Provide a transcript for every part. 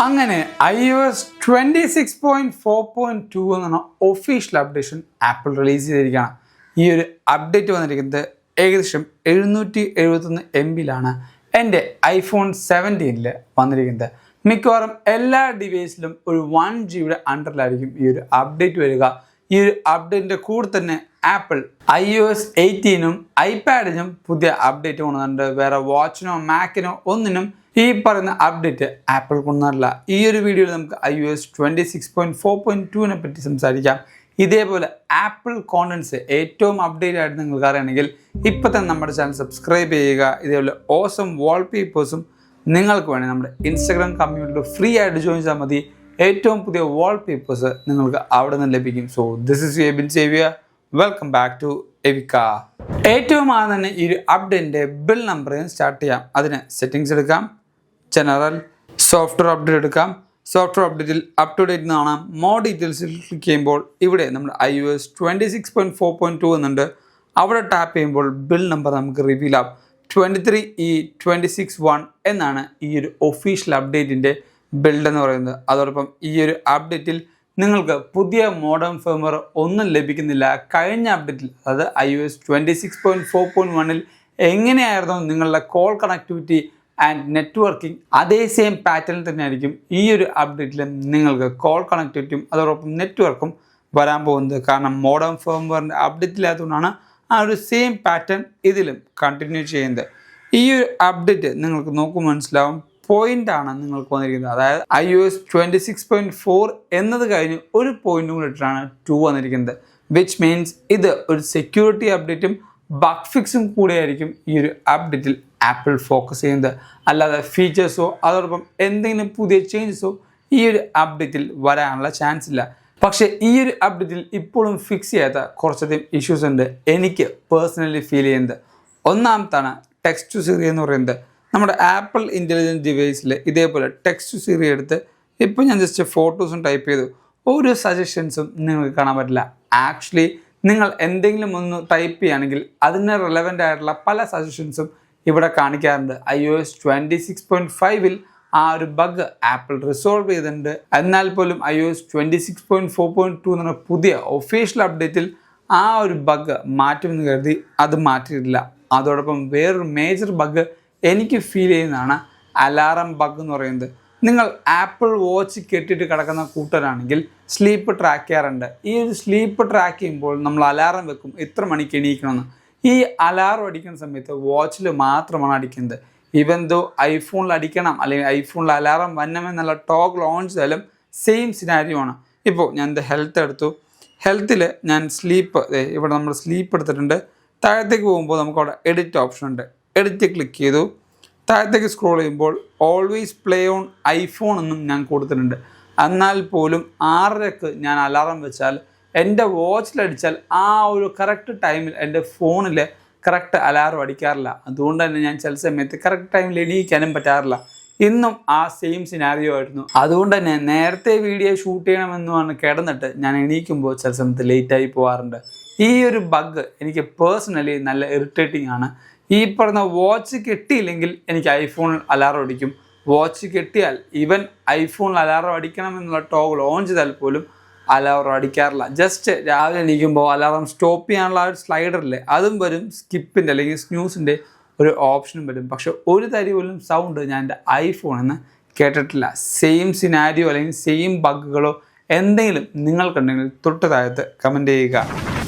അങ്ങനെ iOS 26.4.2 എന്ന official updation apple release ചെയ്തിരിക്കുകയാണ്. ഈ ഒരു അപ്ഡേറ്റ് വന്നിരിക്കുന്നത് ഏകദേശം 771 MB എൻ്റെ iPhone 17 വന്നിരിക്കുന്നത്. മിക്കവാറും എല്ലാ ഡിവൈസിലും ഒരു 1 GB അണ്ടറിലായിരിക്കും ഈ ഒരു അപ്ഡേറ്റ് വരിക. ഈ ഒരു അപ്ഡേറ്റിൻ്റെ കൂടെ തന്നെ ആപ്പിൾ iOS 18-നും ഐപാഡിനും പുതിയ അപ്ഡേറ്റ് കൊണ്ടുവന്നിട്ടുണ്ട്. വേറെ വാച്ചിനോ മാക്കിനോ ഒന്നിനും ഈ പറയുന്ന അപ്ഡേറ്റ് ആപ്പിൾ കൊണ്ടുവന്നിട്ടില്ല. ഈ ഒരു വീഡിയോയിൽ നമുക്ക് iOS 26.4.2 പറ്റി സംസാരിക്കാം. ഇതേപോലെ ആപ്പിൾ കോണ്ടൻസ് ഏറ്റവും അപ്ഡേറ്റ് ആയിട്ട് നിങ്ങൾക്ക് അറിയണമെങ്കിൽ ഇപ്പം തന്നെ നമ്മുടെ ചാനൽ സബ്സ്ക്രൈബ് ചെയ്യുക. ഇതേപോലെ ഓസം വാൾപേപ്പേഴ്സും നിങ്ങൾക്ക് വേണേൽ നമ്മുടെ ഇൻസ്റ്റാഗ്രാം കമ്മ്യൂണിറ്റിയിൽ ഫ്രീ ആയിട്ട് ജോയിൻ ചെയ്താൽ മതി. ഏറ്റവും പുതിയ വാൾപേപ്പേഴ്സ് നിങ്ങൾക്ക് അവിടെ നിന്ന് ലഭിക്കും. So this is Ebin Xavier. Welcome back to എവിക്ക. ഏറ്റവും ആദ്യം തന്നെ ഈ ഒരു അപ്ഡേറ്റിൻ്റെ ബിൽ നമ്പർ സ്റ്റാർട്ട് ചെയ്യാം. അതിന് സെറ്റിങ്സ് എടുക്കാം, ജനറൽ, സോഫ്റ്റ്വെയർ അപ്ഡേറ്റ് എടുക്കാം. സോഫ്റ്റ്വെയർ അപ്ഡേറ്റിൽ അപ് ടു ഡേറ്റ് എന്നാണ്. മോർ ഡീറ്റെയിൽസിൽ ക്ലിക്ക് ചെയ്യുമ്പോൾ ഇവിടെ നമ്മുടെ iOS 26.4.2 എന്നുണ്ട്. അവിടെ ടാപ്പ് ചെയ്യുമ്പോൾ ബിൽ നമ്പർ നമുക്ക് റിവീൽ ആവും. 23E261 എന്നാണ് ഈ ഒരു ഒഫീഷ്യൽ അപ്ഡേറ്റിൻ്റെ ബിൽഡ് എന്ന് പറയുന്നത്. അതോടൊപ്പം ഈ ഒരു അപ്ഡേറ്റിൽ നിങ്ങൾക്ക് പുതിയ മോഡേൺ ഫേംവെയർ ഒന്നും ലഭിക്കുന്നില്ല. കഴിഞ്ഞ അപ്ഡേറ്റിൽ അതായത് iOS 26.4.1 എങ്ങനെയായിരുന്നു നിങ്ങളുടെ കോൾ കണക്ടിവിറ്റി ആൻഡ് നെറ്റ്വർക്കിംഗ്, അതേ സെയിം പാറ്റേണിൽ തന്നെയായിരിക്കും ഈ ഒരു അപ്ഡേറ്റിലും നിങ്ങൾക്ക് കോൾ കണക്ടിവിറ്റിയും അതോടൊപ്പം നെറ്റ്വർക്കും വരാൻ പോകുന്നത്. കാരണം മോഡേൺ ഫേംവെയറിൻ്റെ അപ്ഡേറ്റില്ലാത്തതുകൊണ്ടാണ് ആ ഒരു സെയിം പാറ്റേൺ ഇതിലും കണ്ടിന്യൂ ചെയ്യുന്നത്. ഈ ഒരു അപ്ഡേറ്റ് നിങ്ങൾക്ക് നോക്കുമ്പോൾ മനസ്സിലാവും പോയിൻ്റാണ് നിങ്ങൾക്ക് വന്നിരിക്കുന്നത്. അതായത് iOS 26.4 എന്നത് കഴിഞ്ഞ് ഒരു പോയിൻറ്റും കൂടി ഇട്ടിട്ടാണ് 2 വന്നിരിക്കുന്നത്. വിച്ച് മീൻസ് ഇത് ഒരു സെക്യൂരിറ്റി അപ്ഡേറ്റും ബഗ് ഫിക്സും കൂടിയായിരിക്കും ഈ ഒരു അപ്ഡേറ്റിൽ ആപ്പിൾ ഫോക്കസ് ചെയ്യുന്നത്. അല്ലാതെ ഫീച്ചേഴ്സോ അതോടൊപ്പം എന്തെങ്കിലും പുതിയ ചേഞ്ചസോ ഈ ഒരു അപ്ഡേറ്റിൽ വരാനുള്ള ചാൻസ് ഇല്ല. പക്ഷേ ഈ ഒരു അപ്ഡേറ്റിൽ ഇപ്പോഴും ഫിക്സ് ചെയ്യാത്ത കുറച്ചധികം ഇഷ്യൂസ് ഉണ്ട് എനിക്ക് പേഴ്സണലി ഫീൽ ചെയ്യുന്നത്. ഒന്നാമത്താണ് ടെക്സ്റ്റ് ടു സിറി എന്ന് പറയുന്നത്. നമ്മുടെ ആപ്പിൾ ഇൻ്റലിജൻറ്റ് ഡിവൈസിൽ ഇതേപോലെ ടെക്സ്റ്റ് ടു സിറി എടുത്ത് ഇപ്പോൾ ഞാൻ ജസ്റ്റ് ഫോട്ടോസും ടൈപ്പ് ചെയ്തു, ഒരു സജഷൻസും നിങ്ങൾക്ക് കാണാൻ പറ്റില്ല. ആക്ച്വലി നിങ്ങൾ എന്തെങ്കിലും ഒന്ന് ടൈപ്പ് ചെയ്യുകയാണെങ്കിൽ അതിന് റെലവൻ്റ് ആയിട്ടുള്ള പല സജഷൻസും ഇവിടെ കാണിക്കാറുണ്ട്. iOS 26.5 ആ ഒരു ബഗ് ആപ്പിൾ റിസോൾവ് ചെയ്തിട്ടുണ്ട്. എന്നാൽ പോലും iOS 26.4.2 എന്ന പുതിയ ഒഫീഷ്യൽ അപ്ഡേറ്റിൽ ആ ഒരു ബഗ് മാറ്റുമെന്ന് കരുതി അത് മാറ്റിയിട്ടില്ല. അതോടൊപ്പം വേറൊരു മേജർ ബഗ് എനിക്ക് ഫീൽ ചെയ്യുന്നതാണ് അലാറം ബഗ് എന്ന് പറയുന്നത്. നിങ്ങൾ ആപ്പിൾ വാച്ച് കെട്ടിയിട്ട് കിടക്കുന്ന കൂട്ടരാണെങ്കിൽ സ്ലീപ്പ് ട്രാക്ക് ചെയ്യാറുണ്ട്. ഈ ഒരു സ്ലീപ്പ് ട്രാക്ക് ചെയ്യുമ്പോൾ നമ്മൾ അലാറം വെക്കും ഇത്ര മണിക്ക് എണീക്കണമെന്ന്. ഈ അലാറം അടിക്കുന്ന സമയത്ത് വാച്ചിൽ മാത്രമാണ് അടിക്കുന്നത്. ഈവൻ ദോ ഐഫോണിൽ അടിക്കണം അല്ലെങ്കിൽ ഐഫോണിൽ അലാറം വന്നമെന്നുള്ള ടോക്ക് ലോഞ്ച് ചെയ്താലും സെയിം സിനാരിയോ ആണ്. ഇപ്പോൾ ഞാൻ എൻ്റെ ഹെൽത്ത് എടുത്തു. ഹെൽത്തിൽ ഞാൻ സ്ലീപ്പ്, ഇവിടെ നമ്മൾ സ്ലീപ്പ് എടുത്തിട്ടുണ്ട്. താഴത്തേക്ക് പോകുമ്പോൾ നമുക്കവിടെ എഡിറ്റ് ഓപ്ഷൻ ഉണ്ട്. എഡിറ്റ് ക്ലിക്ക് ചെയ്തു. താഴത്തേക്ക് സ്ക്രോൾ ചെയ്യുമ്പോൾ ഓൾവേസ് പ്ലേ ഓൺ ഐഫോൺ എന്നും ഞാൻ കൊടുത്തിട്ടുണ്ട്. എന്നാൽ പോലും 6:30 ഞാൻ അലാറം വെച്ചാൽ എൻ്റെ വാച്ചിലടിച്ചാൽ ആ ഒരു കറക്റ്റ് ടൈമിൽ എൻ്റെ ഫോണിൽ കറക്റ്റ് അലാറം അടിക്കാറില്ല. അതുകൊണ്ട് തന്നെ ഞാൻ ചില സമയത്ത് കറക്റ്റ് ടൈമിൽ എണീക്കാനും പറ്റാറില്ല. ഇന്നും ആ സെയിം സിനാരിയോ ആയിരുന്നു. അതുകൊണ്ട് തന്നെ നേരത്തെ വീഡിയോ ഷൂട്ട് ചെയ്യണമെന്നാണ് കിടന്നിട്ട് ഞാൻ എണീക്കുമ്പോൾ ചില സമയത്ത് ലേറ്റായി പോകാറുണ്ട്. ഈ ഒരു ബഗ് എനിക്ക് പേഴ്സണലി നല്ല ഇറിറ്റേറ്റിംഗ് ആണ്. ഈ പറഞ്ഞ വാച്ച് കെട്ടിയില്ലെങ്കിൽ എനിക്ക് ഐഫോണിൽ അലാറം അടിക്കും. വാച്ച് കെട്ടിയാൽ ഈവൻ ഐഫോണിൽ അലാറം അടിക്കണമെന്നുള്ള ടോഗിൾ ഓൺ ചെയ്താൽ പോലും അലാറം അടിക്കാറില്ല. ജസ്റ്റ് രാവിലെ എണീക്കുമ്പോൾ അലാറം സ്റ്റോപ്പ് ചെയ്യാനുള്ള ആ ഒരു സ്ലൈഡറില്ലേ അതും വരും. സ്കിപ്പിൻ്റെ അല്ലെങ്കിൽ സ്നൂസിൻ്റെ ഒരു ഓപ്ഷനും വരും. പക്ഷെ ഒരു തരി പോലും സൗണ്ട് ഞാൻ എൻ്റെ ഐഫോണിൽ നിന്ന് കേട്ടിട്ടില്ല. സെയിം സിനാരിയോ അല്ലെങ്കിൽ സെയിം ബഗ്ഗുകളോ എന്തെങ്കിലും നിങ്ങൾക്കുണ്ടെങ്കിൽ തൊട്ട് താഴത്ത് കമൻറ്റ് ചെയ്യുക.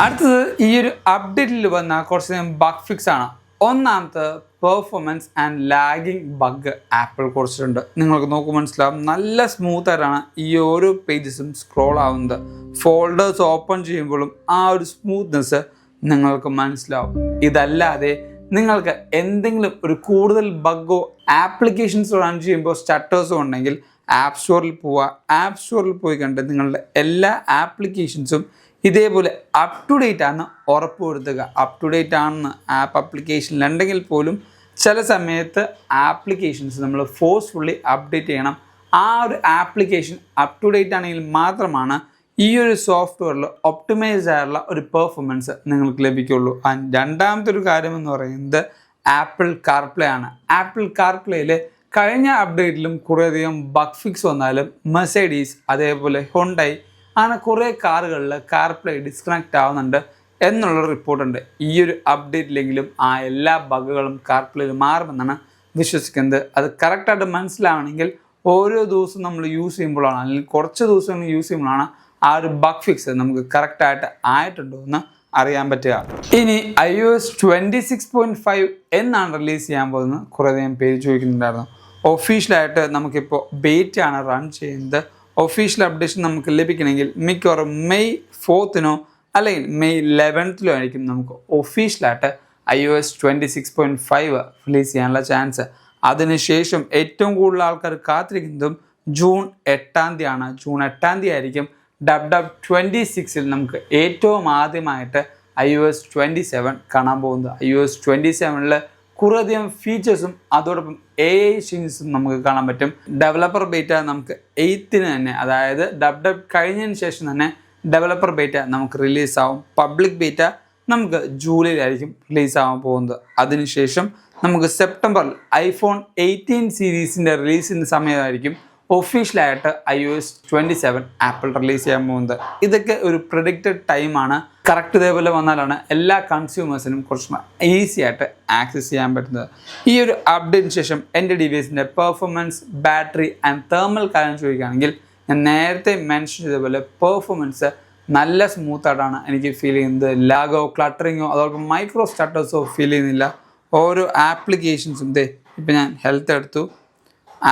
അടുത്തത് ഈ ഒരു അപ്ഡേറ്റിൽ വന്ന കുറച്ച് ബഗ് ഫിക്സ് ആണ്. ഒന്നാമത്തെ performance and lagging bug apple കുറച്ചിട്ടുണ്ട്. നിങ്ങൾക്ക് നോക്കുമ്പോൾ മനസ്സിലാവും നല്ല സ്മൂത്തായിട്ടാണ് ഈ ഓരോ പേജസും സ്ക്രോൾ ആവുന്നത്. ഫോൾഡേഴ്സ് ഓപ്പൺ ചെയ്യുമ്പോഴും ആ ഒരു സ്മൂത്ത്നെസ് നിങ്ങൾക്ക് മനസ്സിലാവും. ഇതല്ലാതെ നിങ്ങൾക്ക് എന്തെങ്കിലും ഒരു കൂടുതൽ ബഗ്ഗോ ആപ്ലിക്കേഷൻസ് റൺ ചെയ്യുമ്പോൾ സ്റ്റട്ടേഴ്സോ ഉണ്ടെങ്കിൽ ആപ്പ് സ്റ്റോറിൽ പോവുക. ആപ്പ് സ്റ്റോറിൽ പോയി കണ്ട് നിങ്ങളുടെ എല്ലാ ആപ്ലിക്കേഷൻസും ഇതേപോലെ അപ് ടു ഡേറ്റ് ആണെന്ന് ഉറപ്പുവരുത്തുക. അപ് ടു ഡേറ്റ് ആണെന്ന് ആപ്പ് ആപ്ലിക്കേഷനിലുണ്ടെങ്കിൽ പോലും ചില സമയത്ത് ആപ്ലിക്കേഷൻസ് നമ്മൾ ഫോഴ്സ്ഫുള്ളി അപ്ഡേറ്റ് ചെയ്യണം. ആ ഒരു ആപ്ലിക്കേഷൻ അപ് ടു ഡേറ്റ് ആണെങ്കിൽ മാത്രമാണ് ഈ ഒരു സോഫ്റ്റ്വെയറിൽ ഒപ്റ്റിമൈസ്ഡ് ആയിട്ടുള്ള ഒരു പെർഫോമൻസ് നിങ്ങൾക്ക് ലഭിക്കുള്ളൂ. രണ്ടാമത്തെ ഒരു കാര്യം എന്ന് പറയുന്നത് ആപ്പിൾ കാർപ്ലേ ആണ്. ആപ്പിൾ കാർപ്ലേയിൽ കഴിഞ്ഞ അപ്ഡേറ്റിലും കുറേയധികം ബഗ് ഫിക്സ് വന്നാലും മെർസിഡീസ് അതേപോലെ ഹുണ്ടായി അങ്ങനെ കുറേ കാറുകളിൽ കാർപ്ലേ ഡിസ്കണക്റ്റ് ആവുന്നുണ്ട് എന്നുള്ള റിപ്പോർട്ടുണ്ട്. ഈ ഒരു അപ്ഡേറ്റിലെങ്കിലും ആ എല്ലാ ബഗുകളും കാർപ്ലേയിൽ മാറുമെന്നാണ് വിശ്വസിക്കുന്നത്. അത് കറക്റ്റായിട്ട് മനസ്സിലാവണമെങ്കിൽ ഓരോ ദിവസവും നമ്മൾ യൂസ് ചെയ്യുമ്പോഴാണ്, അല്ലെങ്കിൽ കുറച്ച് ദിവസങ്ങൾ യൂസ് ചെയ്യുമ്പോഴാണ് ആ ഒരു ബഗ് ഫിക്സ് നമുക്ക് കറക്റ്റായിട്ട് ആയിട്ടുണ്ടോ എന്ന് അറിയാൻ പറ്റുക. ഇനി iOS 26.5 എന്നാണ് റിലീസ് ചെയ്യാൻ പോകുന്നത്. കുറേയധികം പേര് ചോദിക്കുന്നുണ്ടായിരുന്നു. ഒഫീഷ്യലായിട്ട് നമുക്കിപ്പോൾ ബേറ്റ് ആണ് റൺ ചെയ്യുന്നത്. ഒഫീഷ്യൽ അപ്ഡേഷൻ നമുക്ക് ലഭിക്കണമെങ്കിൽ മിക്കവാറും മെയ് 4 അല്ലെങ്കിൽ മെയ് 11 ആയിരിക്കും നമുക്ക് ഒഫീഷ്യലായിട്ട് iOS 26.5 റിലീസ് ചെയ്യാനുള്ള ചാൻസ്. അതിനുശേഷം ഏറ്റവും കൂടുതൽ ആൾക്കാർ കാത്തിരിക്കുന്നതും ജൂൺ 8 ജൂൺ 8 ആയിരിക്കും WW26 നമുക്ക് ഏറ്റവും ആദ്യമായിട്ട് iOS 27 കാണാൻ പോകുന്നത്. iOS 27 കുറേയധികം ഫീച്ചേഴ്സും അതോടൊപ്പം AI ചേഞ്ചസും നമുക്ക് കാണാൻ പറ്റും. ഡെവലപ്പർ ബേറ്റ നമുക്ക് 8 തന്നെ, അതായത് WW കഴിഞ്ഞതിന് ശേഷം തന്നെ ഡെവലപ്പർ ബേറ്റ നമുക്ക് റിലീസാവും. പബ്ലിക് ബേറ്റ നമുക്ക് ജൂലൈയിലായിരിക്കും റിലീസാവാൻ പോകുന്നത്. അതിനുശേഷം നമുക്ക് സെപ്റ്റംബറിൽ iPhone 18 സീരീസിൻ്റെ റിലീസിൻ്റെ സമയമായിരിക്കും ഒഫീഷ്യലായിട്ട് iOS 27 ആപ്പിൾ റിലീസ് ചെയ്യാൻ പോകുന്നത്. ഇതൊക്കെ ഒരു പ്രെഡിക്റ്റഡ് ടൈമാണ്. കറക്റ്റ് ഇതേപോലെ വന്നാലാണ് എല്ലാ കൺസ്യൂമേഴ്സിനും കുറച്ച് ഈസി ആയിട്ട് ആക്സസ് ചെയ്യാൻ പറ്റുന്നത്. ഈ ഒരു അപ്ഡേറ്റിന് ശേഷം എൻ്റെ ഡിവൈസിൻ്റെ പെർഫോമൻസ്, ബാറ്ററി ആൻഡ് തേർമൽ കാര്യം ചോദിക്കുകയാണെങ്കിൽ ഞാൻ നേരത്തെ മെൻഷൻ ചെയ്തപോലെ പെർഫോമൻസ് നല്ല സ്മൂത്തായിട്ടാണ് എനിക്ക് ഫീൽ ചെയ്യുന്നത്. ലാഗോ ക്ലട്ടറിങ്ങോ അതോടൊപ്പം മൈക്രോ സ്റ്റട്ടേഴ്സോ ഫീൽ ചെയ്യുന്നില്ല. ഓരോ ആപ്ലിക്കേഷൻസും ഇപ്പം ഞാൻ ഹെൽത്ത് എടുത്തു,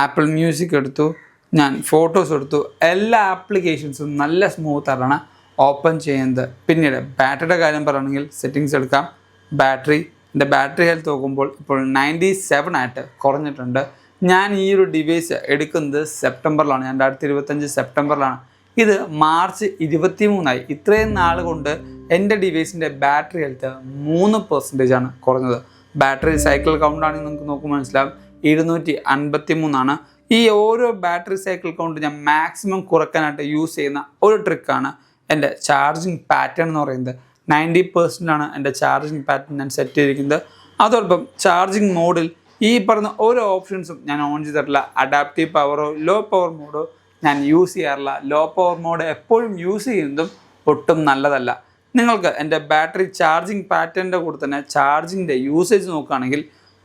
ആപ്പിൾ മ്യൂസിക് എടുത്തു, ഞാൻ ഫോട്ടോസ് എടുത്തു, എല്ലാ ആപ്ലിക്കേഷൻസും നല്ല സ്മൂത്തായിട്ടാണ് ഓപ്പൺ ചെയ്യുന്നത്. പിന്നീട് ബാറ്ററിയുടെ കാര്യം പറയുകയാണെങ്കിൽ സെറ്റിങ്സ് എടുക്കാം. എൻ്റെ ബാറ്ററി ഹെൽത്ത് നോക്കുമ്പോൾ ഇപ്പോൾ 97 ആയിട്ട് കുറഞ്ഞിട്ടുണ്ട്. ഞാൻ ഈ ഒരു ഡിവൈസ് എടുക്കുന്നത് സെപ്റ്റംബറിലാണ്, 2025 സെപ്റ്റംബറിലാണ്. ഇത് മാർച്ച് 23 ഇത്രയും നാൾ കൊണ്ട് എൻ്റെ ഡിവൈസിൻ്റെ ബാറ്ററി ഹെൽത്ത് 3% കുറഞ്ഞത്. ബാറ്ററി സൈക്കിൾ കൗണ്ടാണെങ്കിൽ നിങ്ങൾക്ക് നോക്കുമ്പോൾ മനസ്സിലാവും 253. ഈ ഓരോ ബാറ്ററി സൈക്കിൾ കൗണ്ട് ഞാൻ മാക്സിമം കുറയ്ക്കാനായിട്ട് യൂസ് ചെയ്യുന്ന ഒരു ട്രിക്കാണ് എൻ്റെ ചാർജിങ് പാറ്റേൺ എന്ന് പറയുന്നത്. 90% എൻ്റെ ചാർജിങ് പാറ്റേൺ ഞാൻ സെറ്റ് ചെയ്തിരിക്കുന്നത്. അതോടൊപ്പം ചാർജിങ് മോഡിൽ ഈ പറഞ്ഞ ഓരോ ഓപ്ഷൻസും ഞാൻ ഓൺ ചെയ്തിട്ടില്ല. അഡാപ്റ്റീവ് പവറോ ലോ പവർ മോഡോ ഞാൻ യൂസ് ചെയ്യാറില്ല. ലോ പവർ മോഡ് എപ്പോഴും യൂസ് ചെയ്യുന്നതും ഒട്ടും നല്ലതല്ല. നിങ്ങൾക്ക് എൻ്റെ ബാറ്ററി ചാർജിങ് പാറ്റേണിൻ്റെ കൂടെ തന്നെ ചാർജിങ്ങിൻ്റെ യൂസേജ്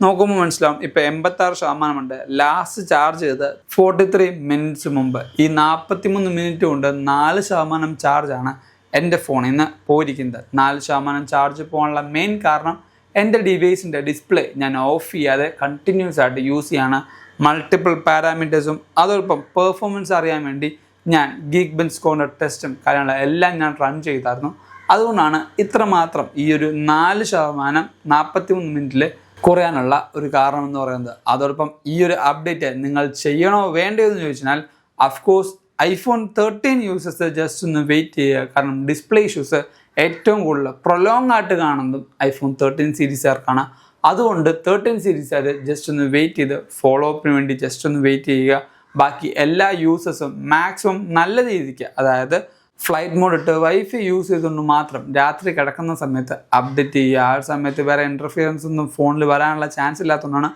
നോക്കുമ്പോൾ മനസ്സിലാവും. ഇപ്പോൾ 86% ഉണ്ട്. ലാസ്റ്റ് ചാർജ് ചെയ്ത് 43 മിനിറ്റ്സ് മുമ്പ്. ഈ 43 മിനിറ്റ് കൊണ്ട് 4% ചാർജാണ് എൻ്റെ ഫോണിൽ നിന്ന് പോയിരിക്കുന്നത്. 4% ചാർജ് പോകാനുള്ള മെയിൻ കാരണം എൻ്റെ ഡിവൈസിൻ്റെ ഡിസ്പ്ലേ ഞാൻ ഓഫ് ചെയ്യാതെ കണ്ടിന്യൂസ് ആയിട്ട് യൂസ് ചെയ്യാണ്. മൾട്ടിപ്പിൾ പാരാമീറ്റേഴ്സും അതോടൊപ്പം പെർഫോമൻസ് അറിയാൻ വേണ്ടി ഞാൻ Geekbench ടെസ്റ്റും കാര്യങ്ങളും എല്ലാം ഞാൻ റൺ ചെയ്തായിരുന്നു. അതുകൊണ്ടാണ് ഇത്രമാത്രം ഈ ഒരു 4% 43 മിനിറ്റിൽ കുറയാനുള്ള ഒരു കാരണം എന്ന് പറയുന്നത്. അതോടൊപ്പം ഈ ഒരു അപ്ഡേറ്റ് നിങ്ങൾ ചെയ്യണോ വേണ്ടയോ എന്ന് ചോദിച്ചാൽ അഫ്കോഴ്സ് iPhone 13 യൂസേഴ്സ് ജസ്റ്റ് ഒന്ന് വെയിറ്റ് ചെയ്യുക. കാരണം ഡിസ്പ്ലേ ഇഷ്യൂസ് ഏറ്റവും കൂടുതൽ പ്രൊലോങ് ആയിട്ട് കാണുന്നതും iPhone 13 സീരീസുകാർക്കാണ്. അതുകൊണ്ട് 13 സീരീസുകാർ ജസ്റ്റ് ഒന്ന് വെയിറ്റ് ചെയ്ത് ഫോളോ അപ്പിന് വേണ്ടി ജസ്റ്റ് ഒന്ന് വെയിറ്റ് ചെയ്യുക. ബാക്കി എല്ലാ യൂസേഴ്സും മാക്സിമം നല്ല രീതിക്ക്, അതായത് ഫ്ലൈറ്റ് മോഡ് ഇട്ട് വൈഫൈ യൂസ് ചെയ്തുകൊണ്ട് മാത്രം രാത്രി കിടക്കുന്ന സമയത്ത് അപ്ഡേറ്റ് ചെയ്യുക. ആ ഒരു സമയത്ത് വേറെ ഇൻ്റർഫിയറൻസ് ഒന്നും ഫോണിൽ വരാനുള്ള ചാൻസ് ഇല്ലാത്തതുകൊണ്ടാണ്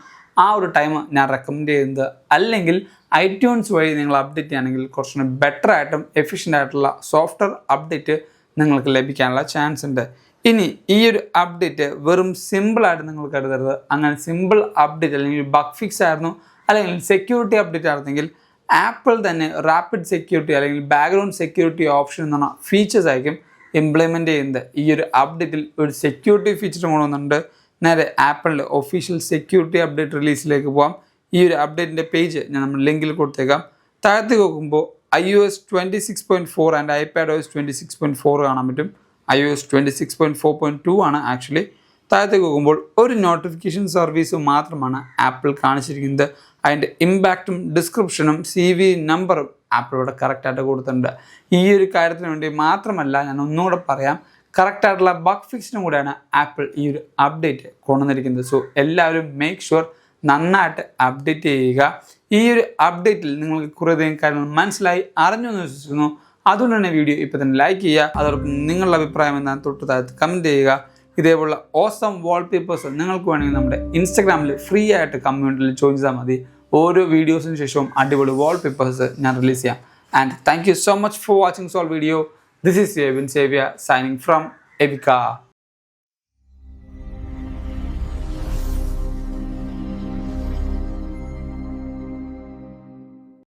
ആ ഒരു ടൈം ഞാൻ റെക്കമെൻഡ് ചെയ്യുന്നത്. അല്ലെങ്കിൽ iTunes വഴി നിങ്ങൾ അപ്ഡേറ്റ് ചെയ്യുകയാണെങ്കിൽ കുറച്ചുകൂടി ബെറ്റർ ആയിട്ടും എഫിഷ്യൻ്റ് ആയിട്ടുള്ള സോഫ്റ്റ്വെയർ അപ്ഡേറ്റ് നിങ്ങൾക്ക് ലഭിക്കാനുള്ള ചാൻസ് ഉണ്ട്. ഇനി ഈ ഒരു അപ്ഡേറ്റ് വെറും സിമ്പിളായിട്ട് നിങ്ങൾ കരുതരുത്. അങ്ങനെ സിമ്പിൾ അപ്ഡേറ്റ് അല്ലെങ്കിൽ ബഗ് ഫിക്സ് ആയിരുന്നു അല്ലെങ്കിൽ സെക്യൂരിറ്റി അപ്ഡേറ്റ് ആയിരുന്നെങ്കിൽ ആപ്പിൾ തന്നെ റാപ്പിഡ് സെക്യൂരിറ്റി അല്ലെങ്കിൽ ബാക്ക്ഗ്രൗണ്ട് സെക്യൂരിറ്റി ഓപ്ഷൻ എന്ന് പറഞ്ഞ ഫീച്ചേഴ്സ് ആയിരിക്കും ഇംപ്ലിമെൻ്റ് ചെയ്യുന്നത്. ഈ ഒരു അപ്ഡേറ്റിൽ ഒരു സെക്യൂരിറ്റി ഫീച്ചർ കൊണ്ടുവന്നിട്ടുണ്ട്. നേരെ ആപ്പിളിൻ്റെ ഒഫീഷ്യൽ സെക്യൂരിറ്റി അപ്ഡേറ്റ് റിലീസിലേക്ക് പോകാം. ഈ ഒരു അപ്ഡേറ്റിൻ്റെ പേജ് ഞാൻ നമ്മൾ ലിങ്കിൽ കൊടുത്തേക്കാം. താഴത്തേക്ക് നോക്കുമ്പോൾ iOS 26.4 ആൻഡ് iPadOS 26.4 കാണാൻ പറ്റും. iOS 26.4.2 ആണ് ആക്ച്വലി. താഴത്തേക്ക് നോക്കുമ്പോൾ ഒരു നോട്ടിഫിക്കേഷൻ സർവീസ് മാത്രമാണ് ആപ്പിൾ കാണിച്ചിരിക്കുന്നത്. അതിൻ്റെ ഇമ്പാക്റ്റും ഡിസ്ക്രിപ്ഷനും CV നമ്പറും ആപ്പിളിവിടെ കറക്റ്റായിട്ട് കൊടുത്തിട്ടുണ്ട്. ഈ ഒരു കാര്യത്തിന് വേണ്ടി മാത്രമല്ല, ഞാൻ ഒന്നുകൂടെ പറയാം, കറക്റ്റായിട്ടുള്ള ബഗ് ഫിക്സിനും കൂടെയാണ് ആപ്പിൾ ഈ ഒരു അപ്ഡേറ്റ് കൊണ്ടുവന്നിരിക്കുന്നത്. സോ എല്ലാവരും മേക്ക് ഷുവർ നന്നായിട്ട് അപ്ഡേറ്റ് ചെയ്യുക. ഈ ഒരു അപ്ഡേറ്റിൽ നിങ്ങൾക്ക് കുറേയധികം കാര്യങ്ങൾ മനസ്സിലായി അറിഞ്ഞു എന്ന് വിശ്വസിക്കുന്നു. അതുകൊണ്ട് തന്നെ വീഡിയോ ഇപ്പോൾ തന്നെ ലൈക്ക് ചെയ്യുക. അതോടൊപ്പം നിങ്ങളുടെ അഭിപ്രായം എന്താണ് തൊട്ട് താഴത്ത് കമൻറ്റ് ചെയ്യുക. ഇതേപോലുള്ള ഓസം വാൾപേപ്പേഴ്സ് നിങ്ങൾക്ക് വേണമെങ്കിൽ നമ്മുടെ ഇൻസ്റ്റാഗ്രാമിൽ ഫ്രീ ആയിട്ട് കമ്മ്യൂണിറ്റിയിൽ ജോയിൻ ചെയ്താൽ മതി. ഓരോ വീഡിയോസിന് ശേഷവും അടിപൊളി വാൾപേപ്പേഴ്സ് ഞാൻ റിലീസ് ചെയ്യാം. And thank you so much for watching soul video. This is Evin Xavier signing from Evica.